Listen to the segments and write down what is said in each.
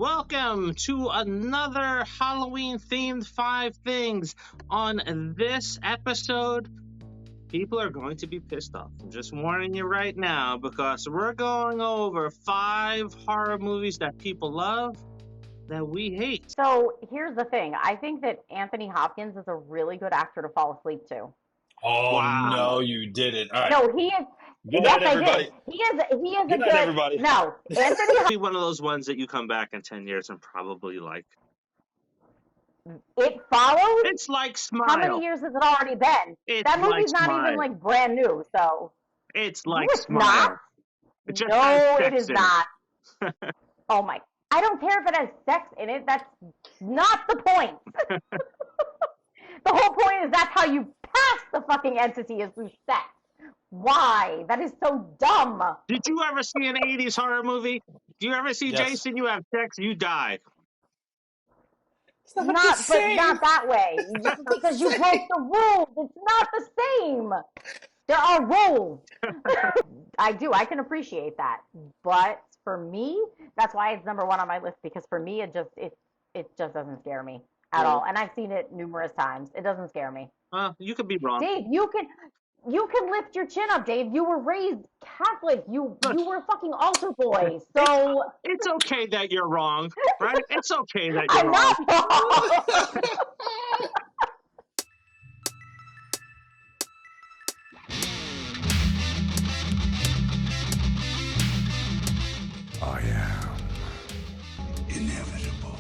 Welcome to another Halloween-themed 5 Things. On this episode, people are going to be pissed off. I'm just warning you right now because we're going over 5 horror movies that people love that we hate. So here's the thing. I think that Anthony Hopkins is a really good actor to fall asleep to. Oh, Wow. no, you didn't. All right. No, he is. Good Yes, night, everybody. I did. He is Good a night, good. everybody. No, Anthony. Be one of those ones that you come back in 10 years and probably like. It follows. It's like Smile. How many years has it already been? It's That movie's like not Smile. even like brand new. So It's like no, it's Smile. not. It just has No, sex it is in it. not. Oh my! I don't care if it has sex in it. That's not the point. The whole point is that's how you pass the fucking entity is through sex. Why? That is so dumb. Did you ever see an 80s horror movie? Do you ever see Yes. Jason? You have sex, you die. It's not, But not that way. Just because you broke the rules, it's not the same. There are rules. I can appreciate that. But for me, that's why it's number 1 on my list, because for me it just doesn't scare me at all. And I've seen it numerous times. It doesn't scare me. You could be wrong. Dave, you can lift your chin up, Dave. You were raised Catholic. You were a fucking altar boy. So It's okay that you're wrong, right? It's okay that you're I'm wrong. not wrong. I am inevitable.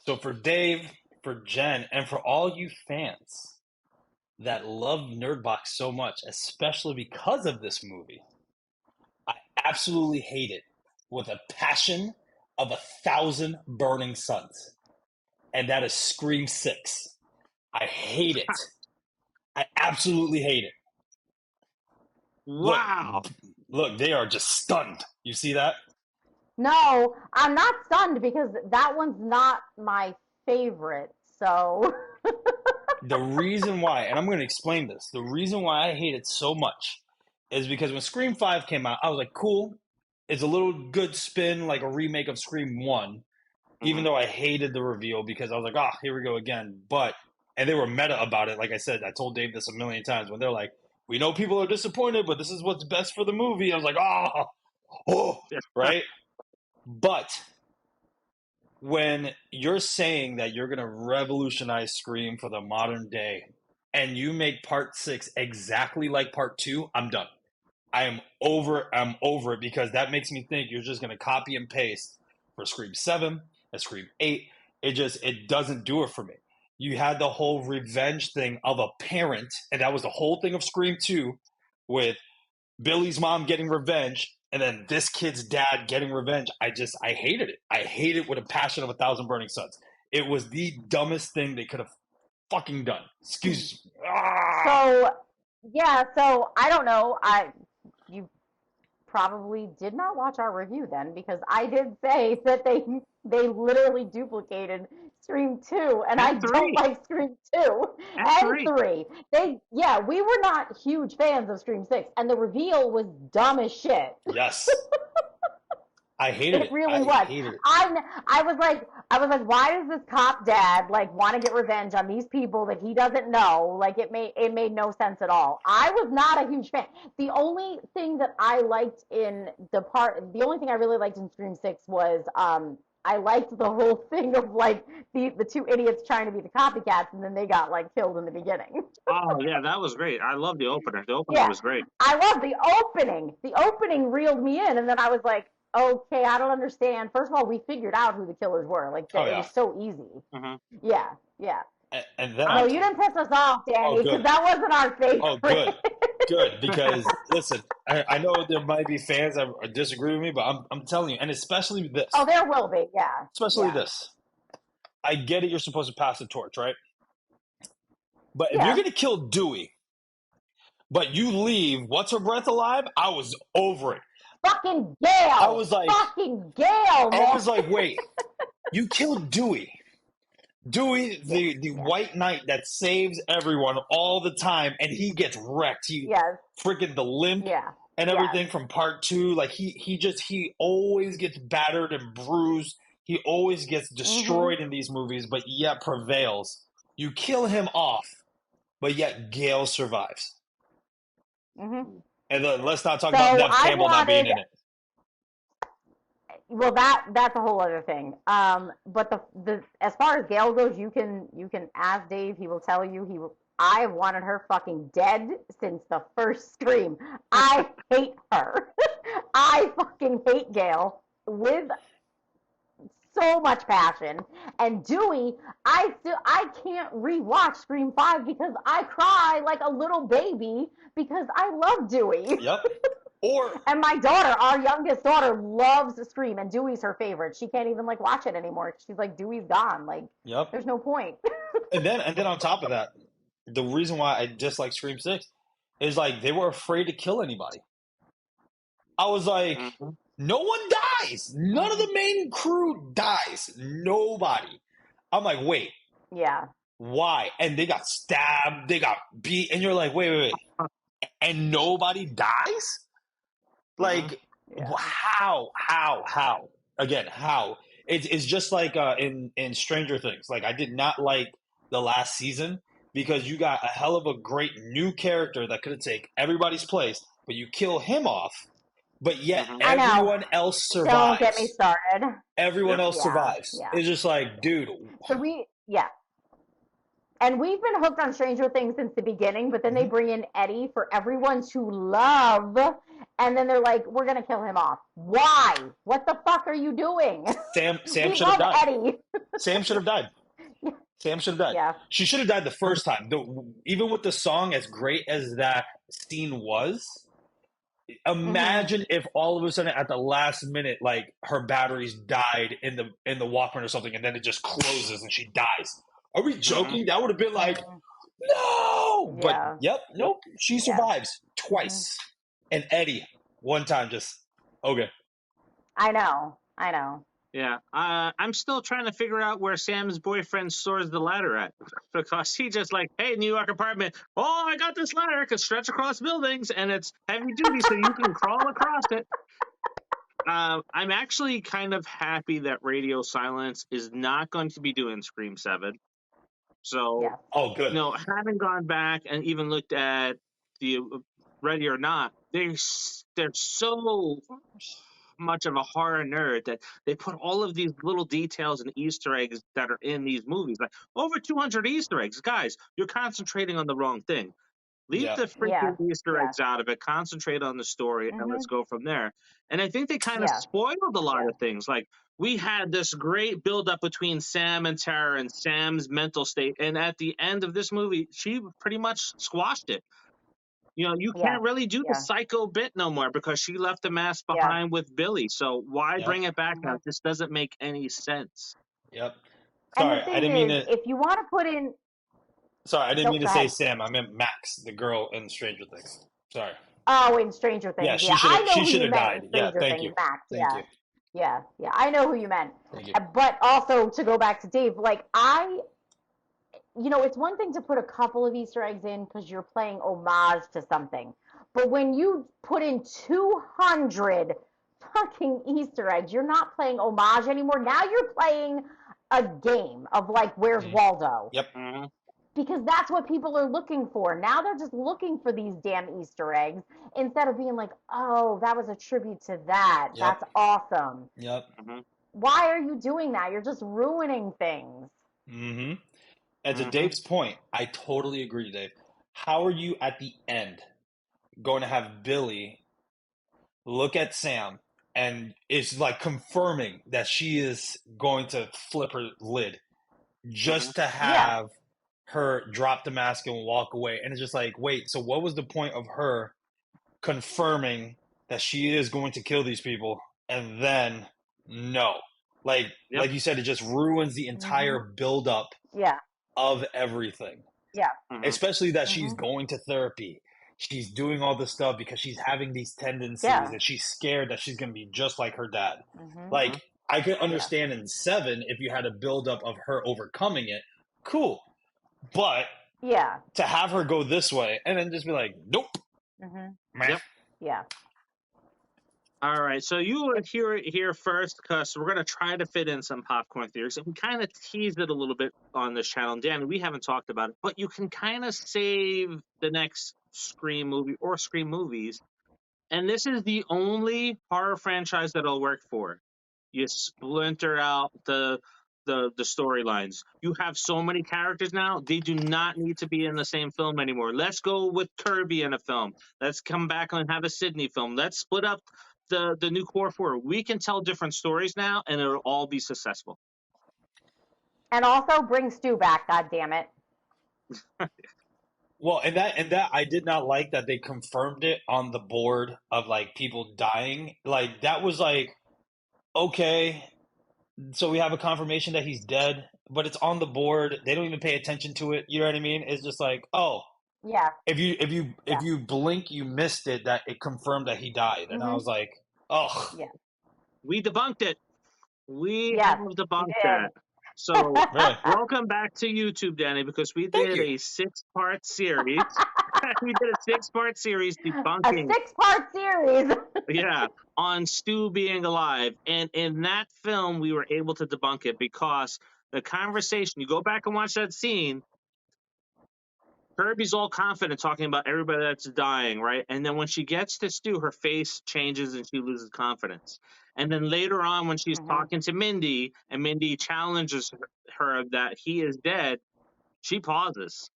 So for Dave, for Jen, and for all you fans that love Nerdbox so much, especially because of this movie, I absolutely hate it with a passion of 1,000 burning suns. And that is Scream 6. I hate it. I absolutely hate it. Wow. Look, they are just stunned. You see that? No, I'm not stunned because that one's not my favorite. So The reason why, and I'm going to explain this, the reason why I hate it so much is because when Scream 5 came out, I was like, cool. It's a little good spin, like a remake of Scream 1, even though I hated the reveal because I was like, here we go again. And they were meta about it. Like I said, I told Dave this a million times when they're like, we know people are disappointed, but this is what's best for the movie. I was like, right? But when you're saying that you're going to revolutionize Scream for the modern day and you make part 6 exactly like part 2, I'm done. I'm over it because that makes me think you're just going to copy and paste for Scream 7 and Scream 8. It doesn't do it for me. You had the whole revenge thing of a parent, and that was the whole thing of Scream 2 with Billy's mom getting revenge and then this kid's dad getting revenge. I hated it. I hate it with a passion of 1,000 burning suns. It was the dumbest thing they could have fucking done. Excuse me. So I don't know. You probably did not watch our review then, because I did say that they literally duplicated Scream 2, and I don't like Scream 2 and 3. We were not huge fans of Scream 6, and the reveal was dumb as shit. Yes. I hated it. It really was. I was like, why does this cop dad want to get revenge on these people that he doesn't know? It made no sense at all. I was not a huge fan. The only thing I really liked in Scream 6 was I liked the whole thing of the 2 idiots trying to be the copycats, and then they got killed in the beginning. Oh yeah, that was great. I love the opener. The opener was great. I love the opening. The opening reeled me in, and then I was like, okay, I don't understand. First of all, we figured out who the killers were. It was so easy. Mm-hmm. Yeah. And then no, you didn't piss us off, Danny, because that wasn't our favorite. Oh, good. Because listen, I know there might be fans that disagree with me, but I'm telling you, and especially this. Oh, there will be, yeah. Especially this. I get it. You're supposed to pass the torch, right? But if you're gonna kill Dewey, but you leave what's her breath alive, I was over it. Fucking Gail. I was like, fucking Gail, man. I was like, wait. You killed Dewey. Dewey, the white knight that saves everyone all the time, and he gets wrecked. He freaking the limp and everything from part 2. Like he always gets battered and bruised. He always gets destroyed in these movies, but yet prevails. You kill him off, but yet Gale survives. And then let's not talk about Nev Campbell not being in it. Well, that's a whole other thing. But the as far as Gale goes, you can ask Dave. He will tell you I wanted her fucking dead since the first Scream. I hate her. I fucking hate Gale with so much passion. And Dewey, I can't rewatch Scream 5 because I cry like a little baby because I love Dewey. Yep. And my daughter, our youngest daughter, loves Scream, and Dewey's her favorite. She can't even watch it anymore. She's like, Dewey's gone. There's no point. and then on top of that, the reason why I dislike Scream 6 is they were afraid to kill anybody. I was like, no one dies. None of the main crew dies. Nobody. I'm like, wait. Yeah. Why? And they got stabbed. They got beat. And you're like, wait. And nobody dies? How? Again, how? It's just like in Stranger Things. I did not like the last season because you got a hell of a great new character that could take everybody's place, but you kill him off, but yet everyone else survives. Don't get me started. Everyone else survives. Yeah. It's just dude. So and we've been hooked on Stranger Things since the beginning, but then they bring in Eddie for everyone to love, and then they're like, we're going to kill him off. Why? What the fuck are you doing? Sam should have died. Eddie. Sam should have died. Sam should have died. Yeah. She should have died the first time. Even with the song, as great as that scene was, imagine if all of a sudden at the last minute, her batteries died in the Walkman or something, and then it just closes and she dies. Are we joking? That would have been no! But, nope. She survives twice. And Eddie, one time, just, okay. I know. Yeah. I'm still trying to figure out where Sam's boyfriend stores the ladder at. Because he just hey, New York apartment, oh, I got this ladder. It can stretch across buildings, and it's heavy duty, so you can crawl across it. I'm actually kind of happy that Radio Silence is not going to be doing Scream 7. So, good. Having gone back and even looked at the Ready or Not, they're so much of a horror nerd that they put all of these little details and Easter eggs that are in these movies. Over 200 Easter eggs. Guys, you're concentrating on the wrong thing. Leave the freaking Easter eggs out of it. Concentrate on the story, and let's go from there. And I think they kind of spoiled a lot of things. We had this great build-up between Sam and Tara and Sam's mental state, and at the end of this movie, she pretty much squashed it. You can't really do the psycho bit no more because she left the mask behind with Billy. So why bring it back now? It just doesn't make any sense. Yep. Sorry, I didn't mean to. If you want to put in. Sorry, I didn't mean to say Sam. I meant Max, the girl in Stranger Things. Sorry. Oh, in Stranger Things. Yeah, she should have died. Yeah, thank you. Max. Thank you. Yeah, I know who you meant. Thank you. But also, to go back to Dave, it's one thing to put a couple of Easter eggs in because you're playing homage to something. But when you put in 200 fucking Easter eggs, you're not playing homage anymore. Now you're playing a game of where's Waldo? Yep. Because that's what people are looking for. Now they're just looking for these damn Easter eggs instead of being oh, that was a tribute to that. Yep. That's awesome. Yep. Why are you doing that? You're just ruining things. And to Dave's point, I totally agree, Dave. How are you at the end going to have Billy look at Sam and it's confirming that she is going to flip her lid just to have her drop the mask and walk away? And it's just wait, so what was the point of her confirming that she is going to kill these people and then no? Like you said, it just ruins the entire buildup of everything. Yeah. Especially that she's going to therapy. She's doing all this stuff because she's having these tendencies and she's scared that she's going to be just like her dad. I could understand in 7 if you had a buildup of her overcoming it. Cool. But to have her go this way and then just be like, nope. Yep. Yeah. All right, so you will hear it here first because we're going to try to fit in some popcorn theories. And we kind of teased it a little bit on this channel. Dan, we haven't talked about it, but you can kind of save the next Scream movie or Scream movies. And this is the only horror franchise that it'll work for. You splinter out the storylines. You have so many characters now; they do not need to be in the same film anymore. Let's go with Kirby in a film. Let's come back and have a Sydney film. Let's split up the new core four. We can tell different stories now, and it'll all be successful. And also bring Stu back. God damn it. Well, and that I did not like that they confirmed it on the board of like people dying. Like that was like, okay, so we have a confirmation that he's dead, but it's on the board. They don't even pay attention to it. You know what I mean? It's just like, oh, yeah. If you blink, you missed it. That it confirmed that he died, and I was like, oh, yeah. We debunked it. We have debunked that. So welcome back to YouTube, Danny, because we did a 6-part series. We did a 6-part series debunking. A 6-part series. Yeah, on Stu being alive. And in that film, we were able to debunk it because the conversation, you go back and watch that scene, Kirby's all confident talking about everybody that's dying, right? And then when she gets to Stu, her face changes and she loses confidence. And then later on, when she's talking to Mindy and Mindy challenges her that he is dead, she pauses.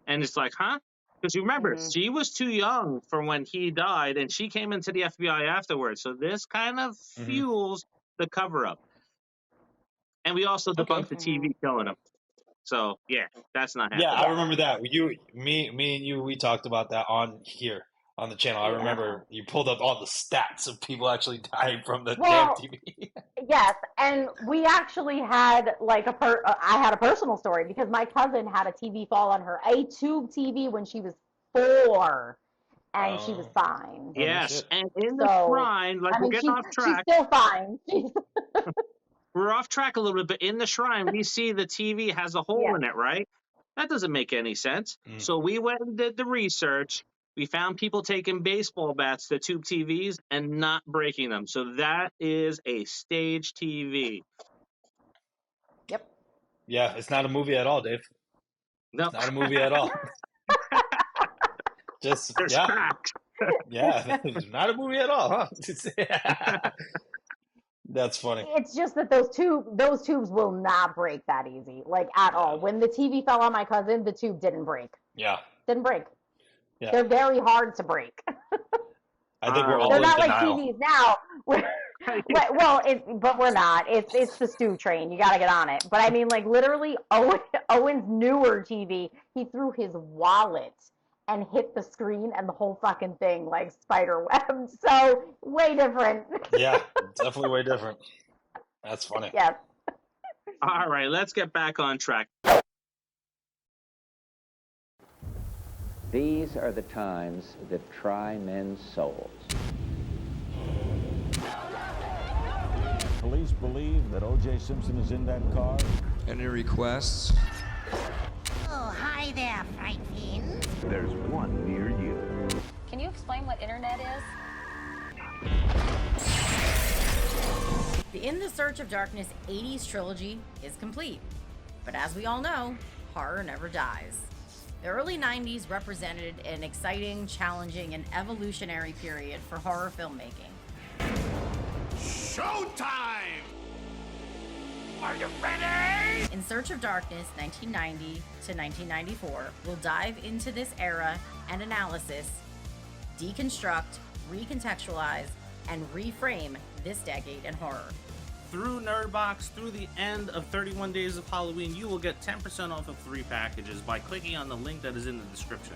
And it's like, huh? Because you remember, she was too young for when he died, and she came into the FBI afterwards. So this kind of fuels the cover-up. And we also debunked the TV killing him. So, yeah, that's not happening. Yeah, I remember that. Me and you, we talked about that on here on the channel. I remember you pulled up all the stats of people actually dying from the damn TV. Yes, and we actually had like I had a personal story because my cousin had a TV fall on her, a tube TV when she was 4, and she was fine. Yes, and in the shrine, like we're getting off track. She's still fine. We're off track a little bit, but in the shrine, we see the TV has a hole in it, right? That doesn't make any sense. So we went and did the research. We found people taking baseball bats to tube TVs and not breaking them. So that is a stage TV. Yep. Yeah, it's not a movie at all, Dave. No. It's not a movie at all. Just, cracks. Yeah, it's not a movie at all, huh? That's funny. It's just that those tubes will not break that easy, like at all. When the TV fell on my cousin, the tube didn't break. Yeah. Didn't break. Yeah. They're very hard to break. I think we're all They're in not denial. like TVs now. But we're not. It's the Stu train. You got to get on it. But I mean, like literally, Owen's newer TV, he threw his wallet and hit the screen and the whole fucking thing like spider web. So way different. Yeah, definitely way different. That's funny. Yes. All right, let's get back on track. These are the times that try men's souls. Police believe that O.J. Simpson is in that car. Any requests? Oh, hi there, Fright Fiend. There's one near you. Can you explain what internet is? The In the Search of Darkness 80s trilogy is complete. But as we all know, horror never dies. The early 90s represented an exciting, challenging, and evolutionary period for horror filmmaking. Showtime! Are you ready? In Search of Darkness 1990 to 1994 will dive into this era and analysis, deconstruct, recontextualize, and reframe this decade in horror. Through Nerdbox, through the end of 31 Days of Halloween, you will get 10% off of 3 packages by clicking on the link that is in the description.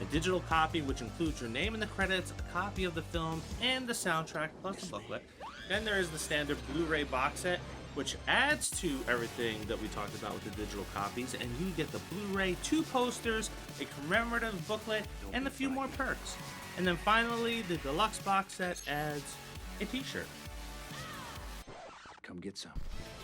A digital copy, which includes your name in the credits, a copy of the film, and the soundtrack, plus a booklet. Then there is the standard Blu-ray box set, which adds to everything that we talked about with the digital copies, and you get the Blu-ray, 2 posters, a commemorative booklet, and a few more perks. And then finally, the deluxe box set adds a t-shirt. come get some.